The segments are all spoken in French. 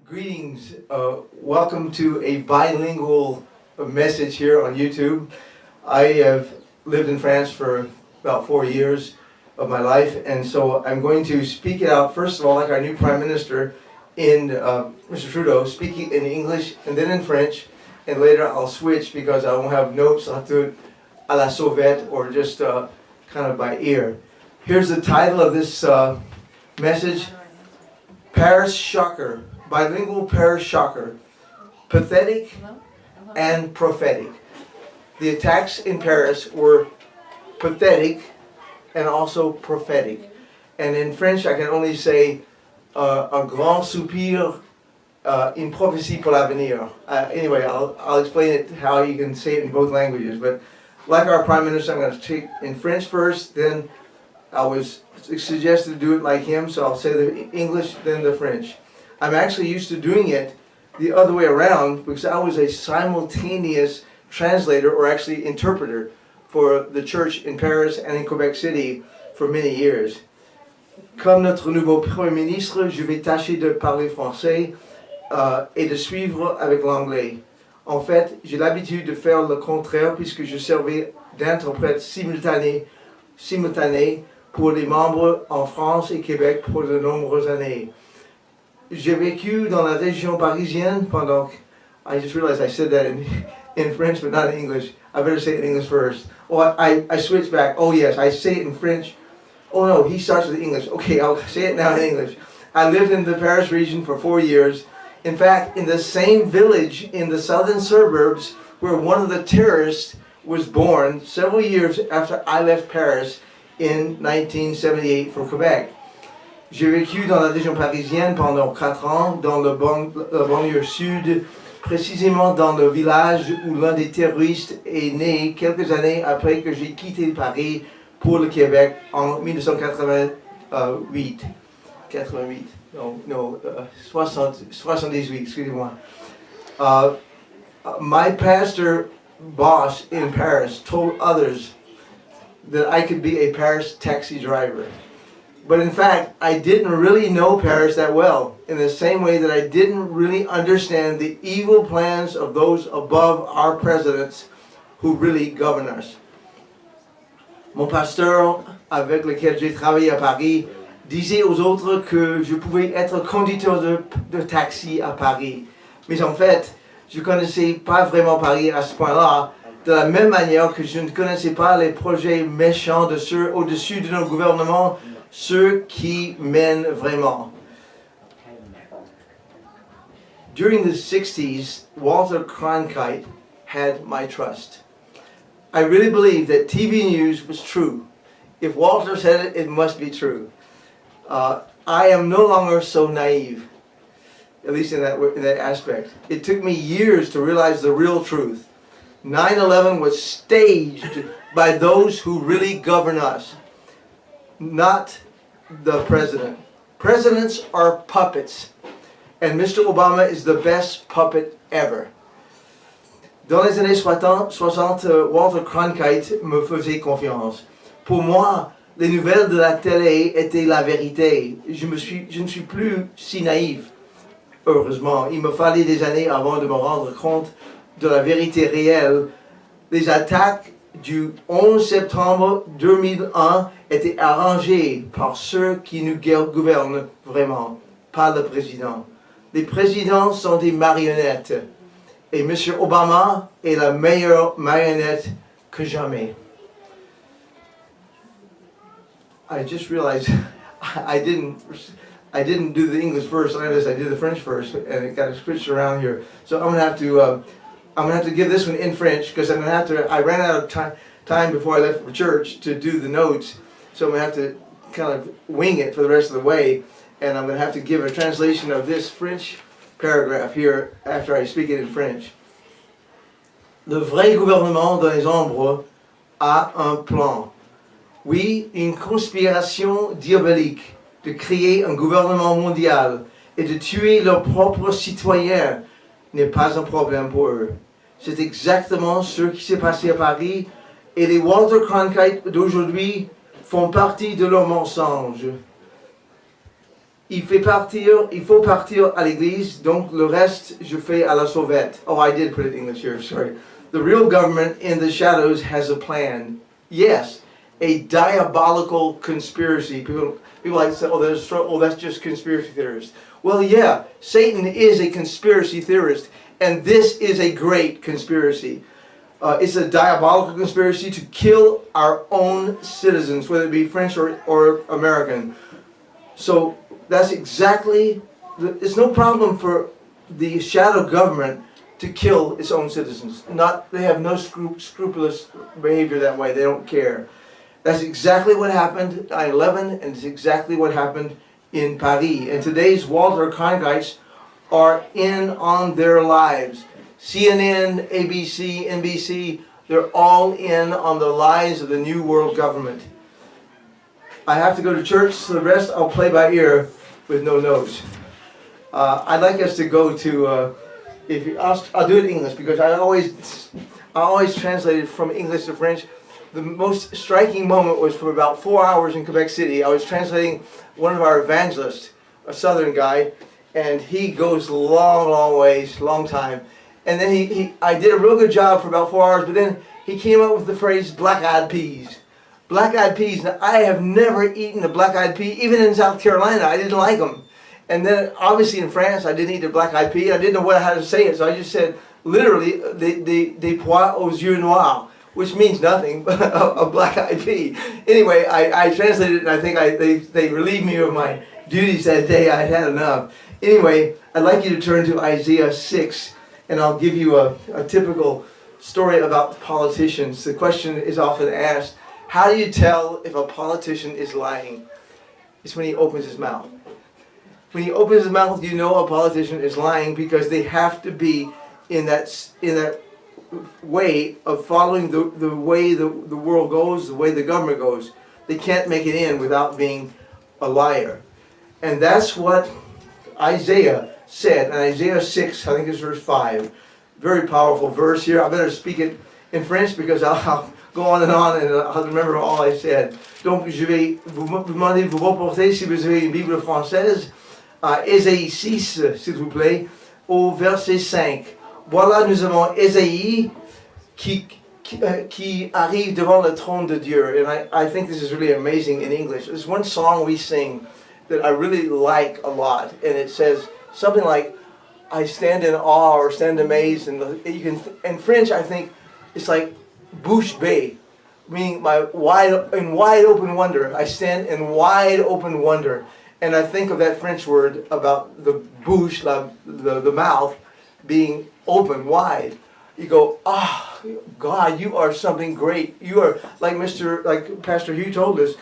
Greetings. Welcome to a bilingual message here on YouTube. I have lived in France for about 4 years of my life, and so I'm going to speak it out, first of all, like our new Prime Minister, in Mr. Trudeau, speaking in English and then in French, and later I'll switch because I won't have notes. I'll do it à la sauvette or just kind of by ear. Here's the title of this message: Paris Shocker. Bilingual Paris Shocker, Pathetic and Prophetic. The attacks in Paris were pathetic and also prophetic. And in French I can only say un grand soupir, une prophétie pour l'avenir. Anyway, I'll explain it how you can say it in both languages. But like our Prime Minister, I'm going to take in French first, then I was suggested to do it like him, so I'll say the English, then the French. I'm actually used to doing it the other way around because I was a simultaneous translator or actually interpreter for the church in Paris and in Quebec City for many years. Comme notre nouveau Premier ministre, je vais tâcher de parler français et de suivre avec l'anglais. En fait, j'ai l'habitude de faire le contraire puisque je servais d'interprète simultané pour les membres en France et Québec pour de nombreuses années. J'ai vécu dans la région parisienne pendant... I just realized I said that in French but not in English. I better say it in English first. Oh, I switched back. Oh yes, I say it in French. Oh no, he starts with English. Okay, I'll say it now in English. I lived in the Paris region for 4 years. In fact, in the same village in the southern suburbs where one of the terrorists was born several years after I left Paris in 1978 for Quebec. J'ai vécu dans la région parisienne pendant 4 ans, dans la banlieue sud, précisément dans le village où l'un des terroristes est né quelques années après que j'ai quitté Paris pour le Québec en 1988. 78, excusez-moi. My pastor boss in Paris told others that I could be a Paris taxi driver. But in fact, I didn't really know Paris that well, in the same way that I didn't really understand the evil plans of those above our presidents who really govern us. Mon pasteur, avec lequel j'ai travaillé à Paris, disait aux autres que je pouvais être conducteur de taxi à Paris. Mais en fait, je ne connaissais pas vraiment Paris à ce point-là, de la même manière que je ne connaissais pas les projets méchants de ceux au-dessus de nos gouvernements, ceux qui mènent vraiment. During the 60s, Walter Cronkite had my trust. I really believed that TV news was true. If Walter said it, it must be true. I am no longer so naive, at least in that aspect. It took me years to realize the real truth. 9/11 was staged by those who really govern us, not the president. Presidents are puppets, and Mr. Obama is the best puppet ever. Dans les années 60, Walter Cronkite me faisait confiance. Pour moi, les nouvelles de la télé étaient la vérité. Je ne suis plus si naïf. Heureusement, il me fallait des années avant de me rendre compte de la vérité réelle. Les attaques du 11 septembre 2001 étaient arrangées par ceux qui nous gouvernent vraiment, pas le président. Les présidents sont des marionnettes et M. Obama est la meilleure marionnette que jamais. I just realized I didn't do the English first. I did the French first, and it got switched around here. So I'm gonna have to give this one in French because I ran out of time before I left for church to do the notes. So I'm gonna have to kind of wing it for the rest of the way, and I'm gonna have to give a translation of this French paragraph here after I speak it in French. Le vrai gouvernement dans les ombres a un plan. Oui, une conspiration diabolique de créer un gouvernement mondial et de tuer leurs propres citoyens n'est pas un problème pour eux. C'est exactement ce qui s'est passé à Paris et les Walter Cronkite d'aujourd'hui font partie de leur mensonge. il faut partir à l'église, donc le reste, je fais à la sauvette. Oh, I did put it in English here, sorry. The real government in the shadows has a plan. Yes, a diabolical conspiracy. People like to say, oh, that's just conspiracy theorists. Well, yeah, Satan is a conspiracy theorist, and this is a great conspiracy. It's a diabolical conspiracy to kill our own citizens, whether it be French or American. So that's exactly, it's no problem for the shadow government to kill its own citizens. They have no scrupulous behavior that way. They don't care. That's exactly what happened at 9/11, and it's exactly what happened in Paris. And today's Walter Cronkite's are in on their lives. CNN, ABC, NBC, they're all in on the lies of the New World Government. I have to go to church, so the rest I'll play by ear with no notes. I'd like us to go to, I'll do it in English because I always translate it from English to French. The most striking moment was for about 4 hours in Quebec City. I was translating one of our evangelists, a southern guy, and he goes long ways, long time. And then I did a real good job for about 4 hours, but then he came up with the phrase black-eyed peas. Black-eyed peas. Now, I have never eaten a black-eyed pea, even in South Carolina. I didn't like them. And then, obviously, in France, I didn't eat a black-eyed pea. I didn't know how to say it, so I just said, literally, des pois aux yeux noirs, which means nothing, but a black-eyed pea. Anyway, I translated it, and I think they relieved me of my duties that day. I had enough. Anyway, I'd like you to turn to Isaiah 6, and I'll give you a typical story about politicians. The question is often asked, how do you tell if a politician is lying? It's when he opens his mouth. When he opens his mouth, you know a politician is lying because they have to be in that way of following the way the world goes, the way the government goes. They can't make it in without being a liar. And that's what Isaiah said in Isaiah 6, I think it's verse 5. Very powerful verse here. I better speak it in French because I'll go on and I'll remember all I said. Donc je vais vous demander de vous reporter si vous avez une Bible française à Ésaïe 6, s'il vous plaît, au verset 5. Voilà, nous avons Ésaïe qui arrive devant le trône de Dieu. And I think this is really amazing in English. There's one song we sing that I really like a lot, and it says something like, I stand in awe or stand amazed, and you can, in French I think it's like bouche bée, meaning wide open wonder. I stand in wide open wonder, and I think of that French word about the bouche, the mouth, being open, wide. You go, God, you are something great. You are like Pastor Hugh told us.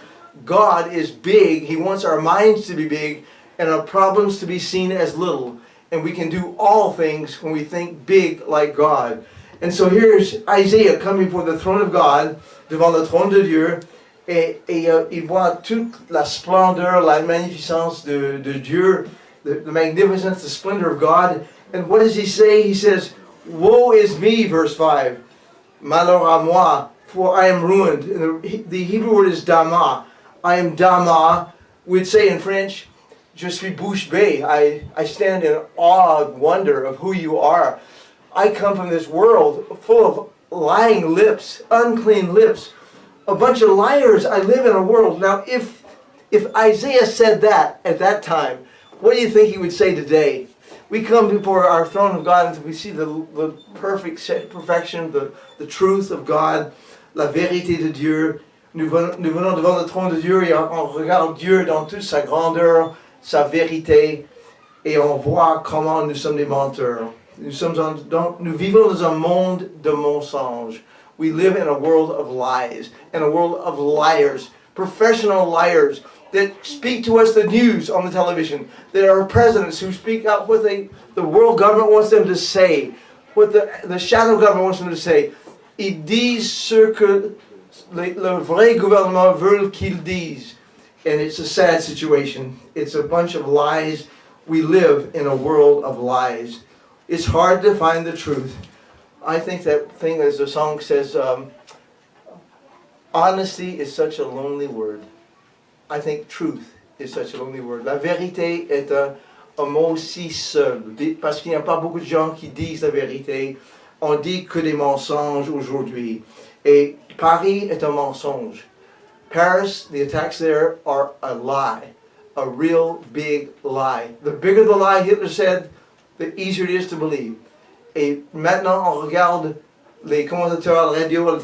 God is big. He wants our minds to be big and our problems to be seen as little. And we can do all things when we think big like God. And so here's Isaiah coming before the throne of God, devant le trône de Dieu, et il voit toute la splendeur, la magnificence de Dieu, the magnificence, the splendor of God. And what does he say? He says, woe is me, verse 5. Malheur à moi, for I am ruined. And the Hebrew word is dama. I am dama. We'd say in French, je suis bouche bée. I stand in awe and wonder of who you are. I come from this world full of lying lips, unclean lips, a bunch of liars. I live in a world. Now, if Isaiah said that at that time, what do you think he would say today? We come before our throne of God and we see the perfection, the truth of God, la vérité de Dieu. Nous venons devant le trône de Dieu et on regarde Dieu dans toute sa grandeur, sa vérité, et on voit comment nous sommes des menteurs. Nous vivons dans un monde de mensonges. We live in a world of lies, in a world of liars, professional liars that speak to us the news on the television. There are presidents who speak out what the world government wants them to say, what the shadow government wants them to say. Ils disent ce que le vrai gouvernement veut qu'ils disent. And it's a sad situation. It's a bunch of lies. We live in a world of lies. It's hard to find the truth. I think that thing, as the song says, honesty is such a lonely word. I think truth is such a lonely word. La vérité est un mot si seul, parce qu'il n'y a pas beaucoup de gens qui disent la vérité. On dit que des mensonges aujourd'hui. Et Paris est un mensonge. Paris, the attacks there are a lie. A real big lie. The bigger the lie, Hitler said, the easier it is to believe. Et maintenant, on regarde les commentateurs à la radio, à la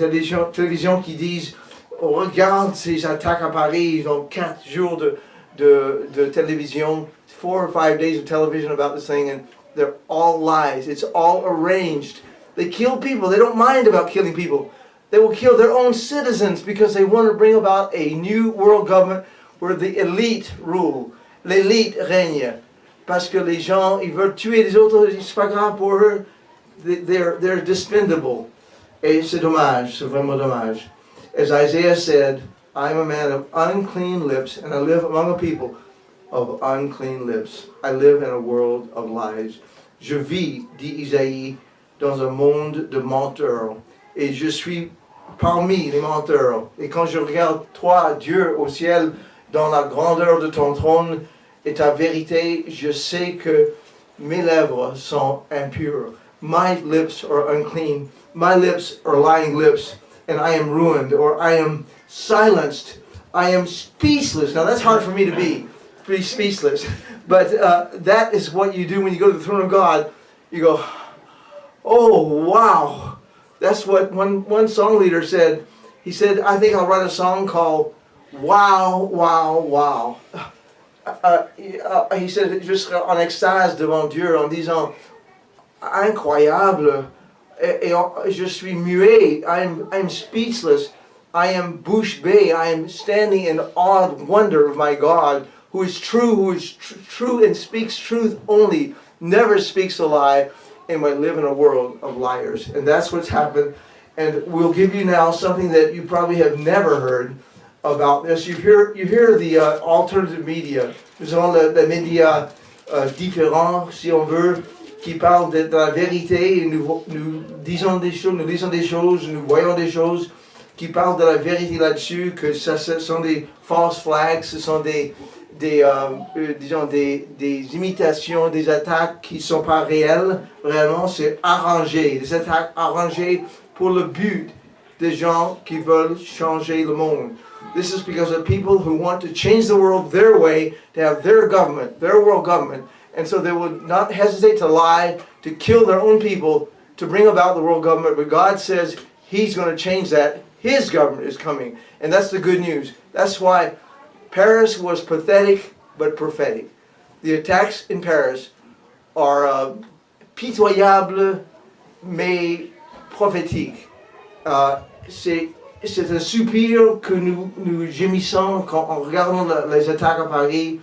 télévision qui disent on regarde ces attaques à Paris, ils ont 4 jours de télévision, 4 or 5 days of television about this thing, and they're all lies. It's all arranged. They kill people. They don't mind about killing people. They will kill their own citizens because they want to bring about a new world government where the elite rule. L'élite règne. Parce que les gens, ils veulent tuer les autres, c'est pas grave pour eux. They're dispendable. Et c'est dommage, c'est vraiment dommage. As Isaiah said, I am a man of unclean lips, and I live among a people of unclean lips. I live in a world of lies. Je vis, dit Isaïe, dans un monde de menteurs. Et je suis parmi les menteurs. Et quand je regarde toi, Dieu, au ciel, dans la grandeur de ton trône et ta vérité, je sais que mes lèvres sont impures. My lips are unclean. My lips are lying lips, and I am ruined, or I am silenced. I am speechless. Now that's hard for me to be speechless. But that is what you do when you go to the throne of God. You go, oh, wow. That's what one song leader said. He said, I think I'll write a song called Wow, Wow, Wow. He said, je serai en extase devant Dieu en disant, incroyable, et je suis muet, I'm speechless, I am bouche bée, I am standing in awed wonder of my God, who is true and speaks truth only, never speaks a lie, and we live in a world of liars. And that's what's happened. And we'll give you now something that you probably have never heard about this. You hear the alternative media. Nous avons les médias différents, si on veut, qui parlent de la vérité. Et nous disons des choses, nous lisons des choses, nous voyons des choses qui parlent de la vérité là-dessus, que ce sont des false flags, ce sont disons des imitations, des attaques qui ne sont pas réelles. Vraiment, c'est arrangé. Des attaques arrangées pour le but des gens qui veulent changer le monde. This is because of people who want to change the world their way, to have their government, their world government. And so they would not hesitate to lie, to kill their own people, to bring about the world government. But God says He's going to change that. His government is coming. And that's the good news. That's why Paris was pathetic but prophetic. The attacks in Paris are pitoyables mais prophétiques. C'est un soupir que nous gémissons quand on regarde les attaques à Paris,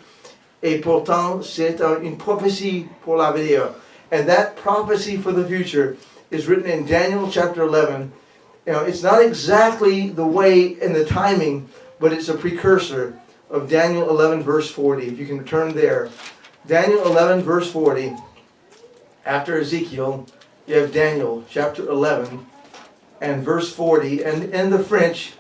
et pourtant c'est une prophétie pour l'avenir. And that prophecy for the future is written in Daniel chapter 11. You know, it's not exactly the way and the timing, but it's a precursor of Daniel 11 verse 40. If you can turn there. Daniel 11 verse 40. After Ezekiel, you have Daniel chapter 11 and verse 40. And in the French,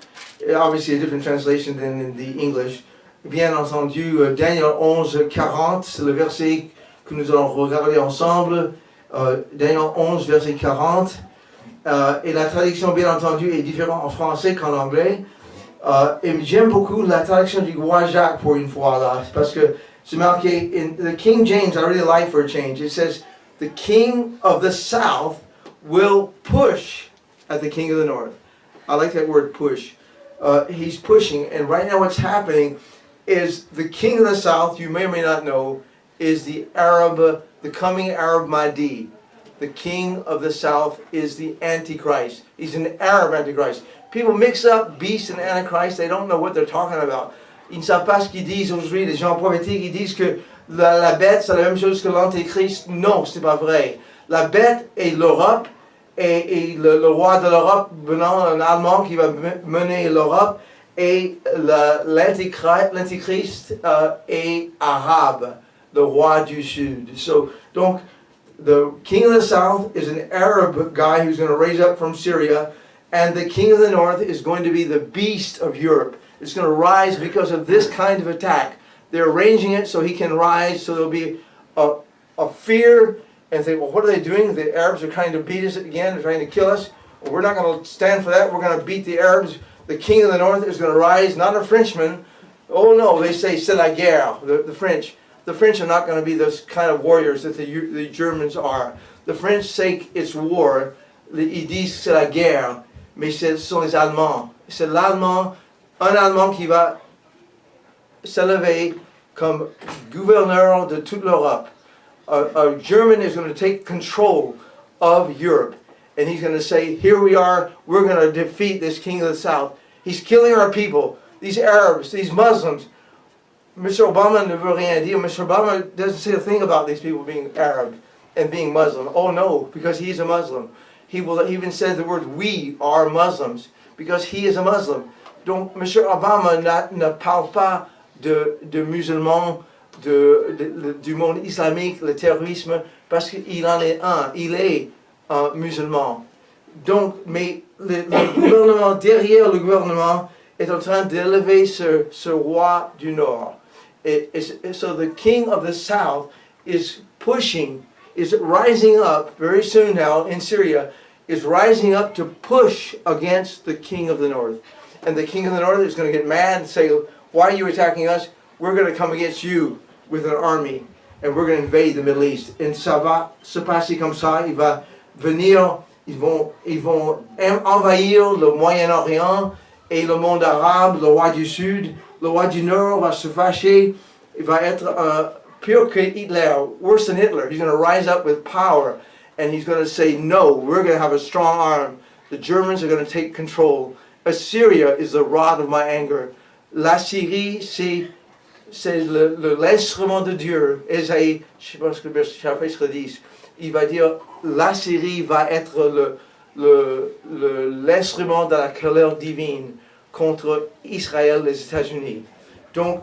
obviously a different translation than in the English. Bien entendu, Daniel 11:40, c'est le verset que nous allons regarder ensemble. Daniel 11 verset 40. Et la traduction, bien entendu, est différente en français qu'en anglais. Et j'aime beaucoup la traduction du roi Jacques pour une fois là, parce que c'est marqué in the King James. I really like for a change. It says, "The king of the south will push at the king of the north." I like that word push. He's pushing, and right now what's happening is the king of the south, you may or may not know, is the coming Arab Mahdi. The king of the south is the Antichrist. He's an Arab Antichrist. People mix up beast and Antichrist. They don't know what they're talking about. Ils ne savent pas ce qu'ils disent aujourd'hui. Les gens prophétiques, ils disent que la bête, c'est la même chose que l'Antéchrist. Non, ce n'est pas vrai. La bête est l'Europe, et le roi de l'Europe venant, un Allemand qui va mener l'Europe, et l'Antéchrist est arabe, le roi du Sud. Donc, the king of the south is an Arab guy who's going to raise up from Syria, and the king of the north is going to be the beast of Europe. It's going to rise because of this kind of attack. They're arranging it so he can rise, so there'll be a fear, and say, well, what are they doing? The Arabs are trying to beat us again, they're trying to kill us. Well, we're not going to stand for that, we're going to beat the Arabs. The king of the north is going to rise, not a Frenchman. Oh no, they say c'est la guerre, the French. The French are not going to be those kind of warriors that the Germans are. The French say it's war. Ils disent c'est la guerre, mais ce sont les Allemands. C'est l'Allemand, un Allemand qui va s'élever comme gouverneur de toute l'Europe. A German is going to take control of Europe. And he's going to say, here we are, we're going to defeat this king of the south. He's killing our people, these Arabs, these Muslims. Mr. Obama ne veut rien dire. Mr. Obama doesn't say a thing about these people being Arab and being Muslim. Oh no, because he's a Muslim. He will even say the word, we are Muslims, because he is a Muslim. Donc, Mr. Obama ne parle pas de musulmans, du monde islamique, le terrorisme, parce qu'il en est un. Il est un musulman. Donc, mais le gouvernement, derrière le gouvernement, est en train d'élever ce roi du Nord. So the king of the south is rising up very soon now in Syria, is rising up to push against the king of the north. And the king of the north is going to get mad and say, why are you attacking us? We're going to come against you with an army, and we're going to invade the Middle East. And ça va se passer comme ça. Il va venir, ils vont envahir le Moyen-Orient et le monde arabe. Le roi du Sud, le roi du Nord va se fâcher. Il va être pire que Hitler, worse than Hitler. He's going to rise up with power, and he's going to say, no, we're going to have a strong arm. The Germans are going to take control. Assyria is the rod of my anger. La Syrie, c'est l'instrument de Dieu. Ésaïe, je pense que le chapitre 10, il va dire, la Syrie va être l'instrument de la colère divine contre Israël, les États-Unis. Donc,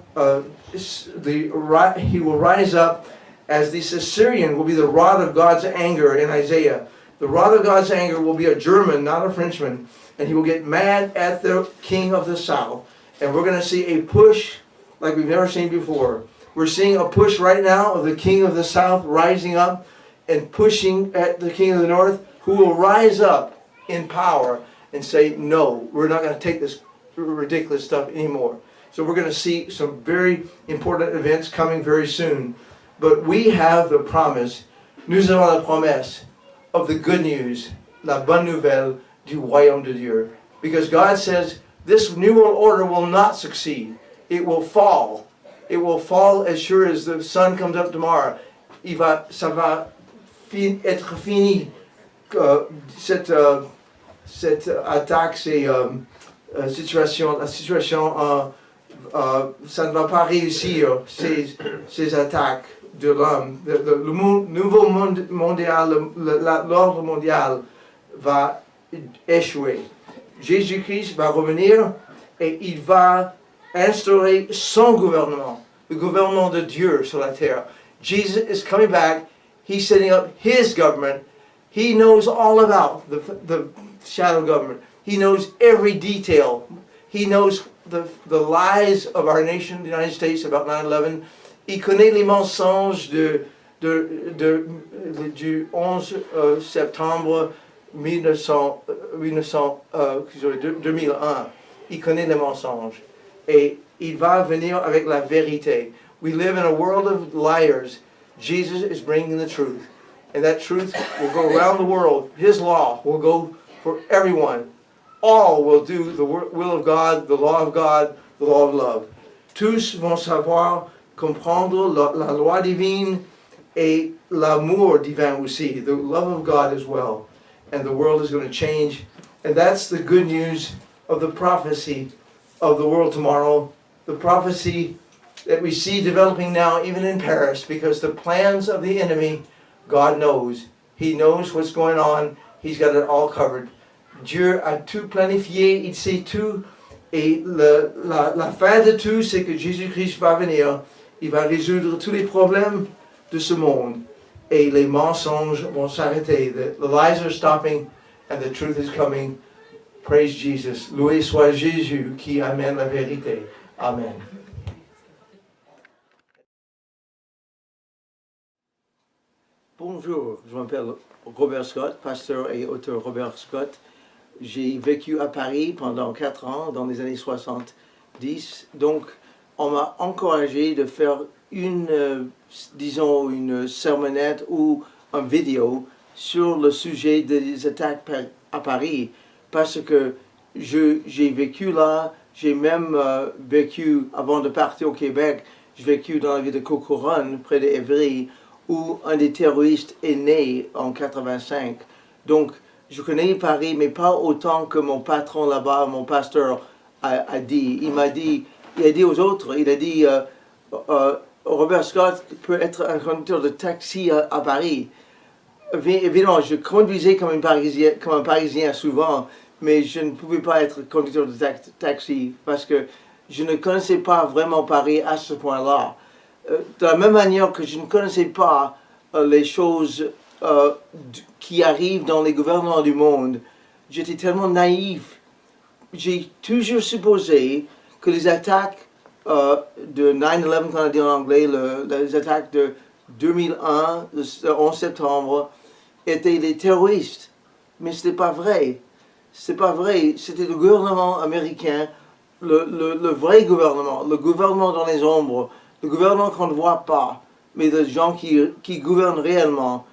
he will rise up as this Assyrian will be the rod of God's anger in Isaiah. The rod of God's anger will be a German, not a Frenchman, and he will get mad at the king of the south. And we're going to see a push like we've never seen before. We're seeing a push right now of the king of the south rising up and pushing at the king of the north, who will rise up in power and say, no, we're not going to take this ridiculous stuff anymore. So we're going to see some very important events coming very soon. But we have the promise, nous avons la promesse of the good news, la bonne nouvelle du royaume de Dieu. Because God says this new world order will not succeed. It will fall. It will fall as sure as the sun comes up tomorrow. Ça va être fini. Cette attaque, la situation, ça ne va pas réussir, ces attaques de l'homme. Le nouveau monde mondial, l'ordre mondial va échouer. Jésus-Christ va revenir et il va instaurer son gouvernement, le gouvernement de Dieu sur la terre. Jesus is coming back. He's setting up his government. He knows all about the shadow government. He knows every detail. He knows the lies of our nation, the United States, about 9/11. Il connaît les mensonges du 11 septembre 2001. Il connaît les mensonges. Et il va venir avec la vérité. We live in a world of liars. Jesus is bringing the truth. And that truth will go around the world. His law will go for everyone. All will do the will of God, the law of love. Tous vont savoir comprendre la loi divine et l'amour divin aussi, the love of God as well. And the world is going to change. And that's the good news of the prophecy of the world tomorrow. The prophecy that we see developing now, even in Paris, because the plans of the enemy, God knows. He knows what's going on. He's got it all covered. Dieu a tout planifié, il sait tout. Et la fin de tout, c'est que Jésus-Christ va venir. Il va résoudre tous les problèmes de ce monde. Et les mensonges vont s'arrêter. The lies are stopping and the truth is coming. Praise Jesus. Loué soit Jésus qui amène la vérité. Amen. Bonjour, je m'appelle Robert Scott, pasteur et auteur Robert Scott. J'ai vécu à Paris pendant 4 ans, dans les années 70. Donc, on m'a encouragé de faire disons, une sermonnette ou une vidéo sur le sujet des attaques à Paris. Parce que j'ai vécu là, j'ai même vécu, avant de partir au Québec, j'ai vécu dans la ville de Cocoronne, près d'Évry, où un des terroristes est né en 85. Donc, je connais Paris, mais pas autant que mon patron là-bas, mon pasteur a dit. Il a dit aux autres, il a dit, Robert Scott peut être un conducteur de taxi à Paris. Évidemment, je conduisais comme un Parisien souvent, mais je ne pouvais pas être conducteur de taxi parce que je ne connaissais pas vraiment Paris à ce point-là. De la même manière que je ne connaissais pas les choses qui arrivent dans les gouvernements du monde, j'étais tellement naïf. J'ai toujours supposé que les attaques de 9/11, qu'on a dit en anglais, les attaques de 2001, le 11 septembre, étaient les terroristes. Mais ce n'était pas vrai. C'est pas vrai. C'était le gouvernement américain, le vrai gouvernement, le gouvernement dans les ombres, le gouvernement qu'on ne voit pas, mais les gens qui gouvernent réellement.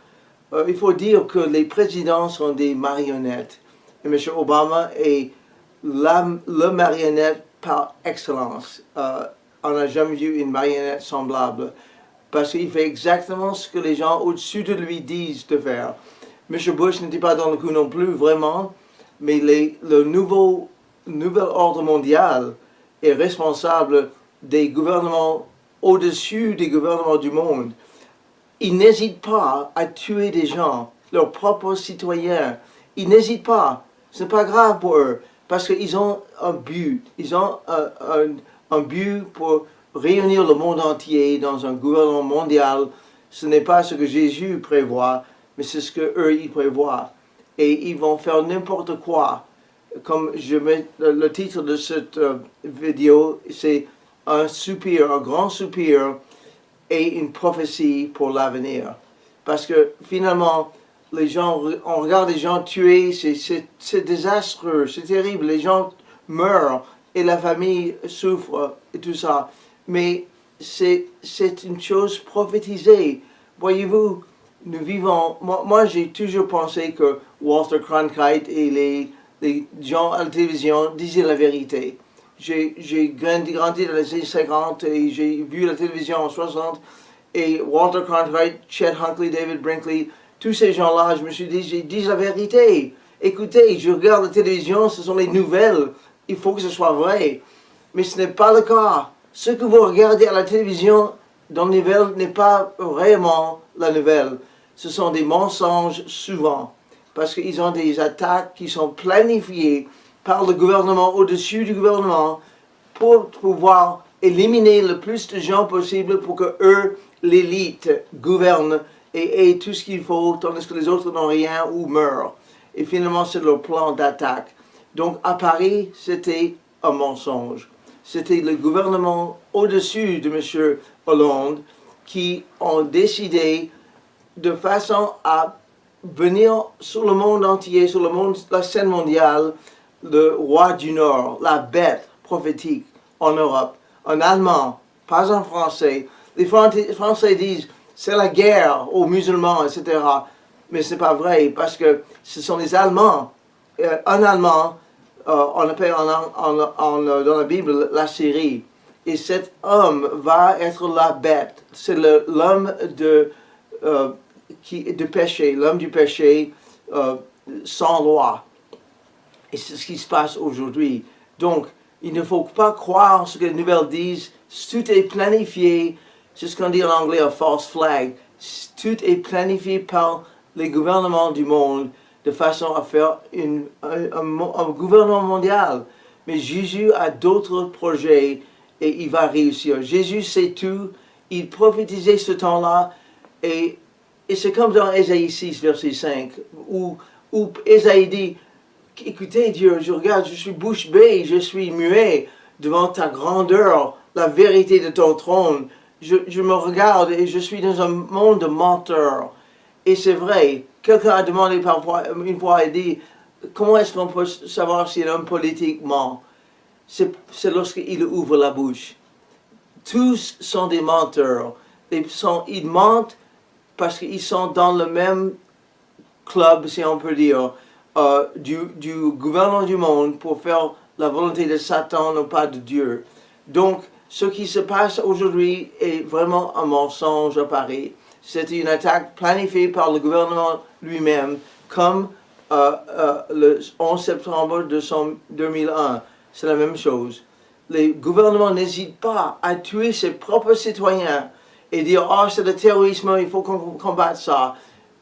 Il faut dire que les présidents sont des marionnettes. Et M. Obama est le marionnette par excellence. On n'a jamais vu une marionnette semblable. Parce qu'il fait exactement ce que les gens au-dessus de lui disent de faire. M. Bush n'était pas dans le coup non plus, vraiment. Mais le nouvel ordre mondial est responsable des gouvernements au-dessus des gouvernements du monde. Ils n'hésitent pas à tuer des gens, leurs propres citoyens. Ils n'hésitent pas. Ce n'est pas grave pour eux, parce qu'ils ont un but. Ils ont un but pour réunir le monde entier dans un gouvernement mondial. Ce n'est pas ce que Jésus prévoit, mais c'est ce qu'eux, ils prévoient. Et ils vont faire n'importe quoi. Comme je mets le titre de cette vidéo, c'est un soupir, un grand soupir et une prophétie pour l'avenir. Parce que finalement, on regarde les gens tués, c'est désastreux, c'est terrible, les gens meurent et la famille souffre et tout ça. Mais c'est une chose prophétisée. Voyez-vous, nous vivons, moi j'ai toujours pensé que Walter Cronkite et les gens à la télévision disaient la vérité. J'ai grandi dans les années 50 et j'ai vu la télévision en 60 et Walter Cronkite, Chet Huntley, David Brinkley, tous ces gens-là, je me suis dit, ils disent la vérité. Écoutez, je regarde la télévision, ce sont les nouvelles, il faut que ce soit vrai. Mais ce n'est pas le cas. Ce que vous regardez à la télévision dans les nouvelles n'est pas vraiment la nouvelle. Ce sont des mensonges souvent, parce qu'ils ont des attaques qui sont planifiées par le gouvernement, au-dessus du gouvernement, pour pouvoir éliminer le plus de gens possible pour que eux, l'élite, gouvernent et aient tout ce qu'il faut, tandis que les autres n'ont rien ou meurent. Et finalement, c'est leur plan d'attaque. Donc à Paris, c'était un mensonge. C'était le gouvernement au-dessus de M. Hollande qui ont décidé de façon à venir sur le monde entier, sur la scène mondiale, le roi du Nord, la bête prophétique en Europe, en allemand, pas en français. Les Français disent c'est la guerre aux musulmans, etc. Mais ce n'est pas vrai parce que ce sont les Allemands. Un Allemand, on appelle dans la Bible la Syrie. Et cet homme va être la bête. C'est l'homme de péché, l'homme du péché sans loi. Et c'est ce qui se passe aujourd'hui. Donc, il ne faut pas croire ce que les nouvelles disent. Tout est planifié. C'est ce qu'on dit en anglais un false flag. Tout est planifié par les gouvernements du monde de façon à faire un gouvernement mondial. Mais Jésus a d'autres projets et il va réussir. Jésus sait tout. Il prophétisait ce temps-là. Et c'est comme dans Ésaïe 6, verset 5, où Ésaïe dit, écoutez Dieu, je regarde, je suis bouche bée, je suis muet devant ta grandeur, la vérité de ton trône. Je me regarde et je suis dans un monde de menteurs. Et c'est vrai, quelqu'un a demandé parfois, une fois, il dit, comment est-ce qu'on peut savoir si un homme politique ment? C'est lorsqu'il ouvre la bouche. Tous sont des menteurs. Ils mentent parce qu'ils sont dans le même club, si on peut dire, du gouvernement du monde pour faire la volonté de Satan, non pas de Dieu. Donc, ce qui se passe aujourd'hui est vraiment un mensonge à Paris. C'était une attaque planifiée par le gouvernement lui-même, comme le 11 septembre 2001. C'est la même chose. Les gouvernements n'hésitent pas à tuer ses propres citoyens et dire « Oh, c'est le terrorisme, il faut qu'on combatte ça ».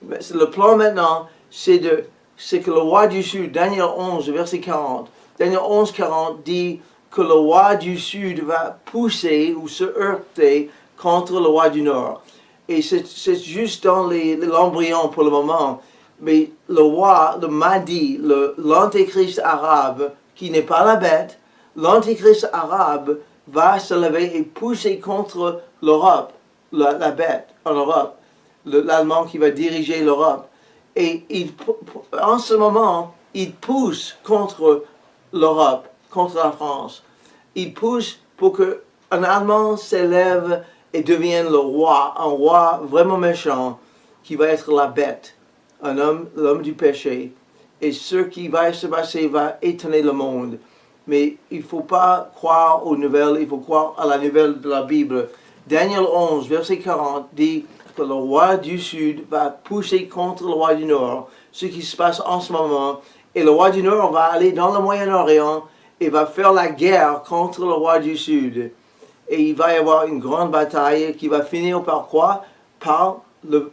Le plan maintenant, c'est que le roi du Sud, Daniel 11, verset 40, Daniel 11, 40 dit que le roi du Sud va pousser ou se heurter contre le roi du Nord. Et c'est juste dans l'embryon pour le moment. Mais le roi, le Mahdi, l'antéchrist arabe, qui n'est pas la bête, l'antéchrist arabe va se lever et pousser contre l'Europe, la bête en Europe, l'Allemand qui va diriger l'Europe. Et en ce moment, il pousse contre l'Europe, contre la France. Il pousse pour qu'un Allemand s'élève et devienne le roi, un roi vraiment méchant, qui va être la bête, l'homme du péché. Et ce qui va se passer va étonner le monde. Mais il ne faut pas croire aux nouvelles, il faut croire à la nouvelle de la Bible. Daniel 11, verset 40 dit que le roi du Sud va pousser contre le roi du Nord, ce qui se passe en ce moment. Et le roi du Nord va aller dans le Moyen-Orient et va faire la guerre contre le roi du Sud. Et il va y avoir une grande bataille qui va finir par quoi? Par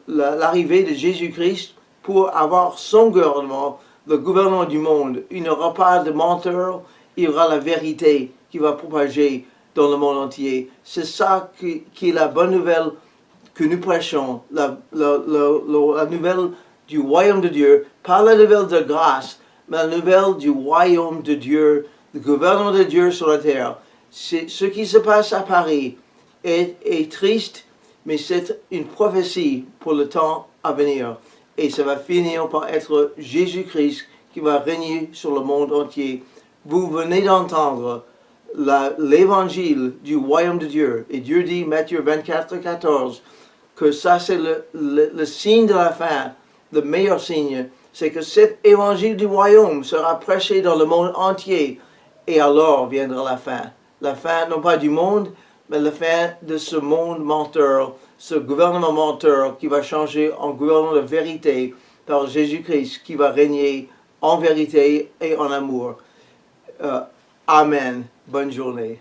l'arrivée de Jésus-Christ pour avoir son gouvernement, le gouvernement du monde. Il n'y aura pas de menteur, il y aura la vérité qui va propager dans le monde entier. C'est ça qui est la bonne nouvelle que nous prêchons, la nouvelle du royaume de Dieu, pas la nouvelle de grâce, mais la nouvelle du royaume de Dieu, le gouvernement de Dieu sur la terre. Ce qui se passe à Paris est triste, mais c'est une prophétie pour le temps à venir. Et ça va finir par être Jésus-Christ qui va régner sur le monde entier. Vous venez d'entendre l'évangile du royaume de Dieu. Et Dieu dit, Matthieu 24, 14, que ça c'est le signe de la fin, le meilleur signe, c'est que cet évangile du royaume sera prêché dans le monde entier. Et alors viendra la fin. La fin, non pas du monde, mais la fin de ce monde menteur, ce gouvernement menteur qui va changer en gouvernement de vérité par Jésus-Christ qui va régner en vérité et en amour. Amen. Bonne journée.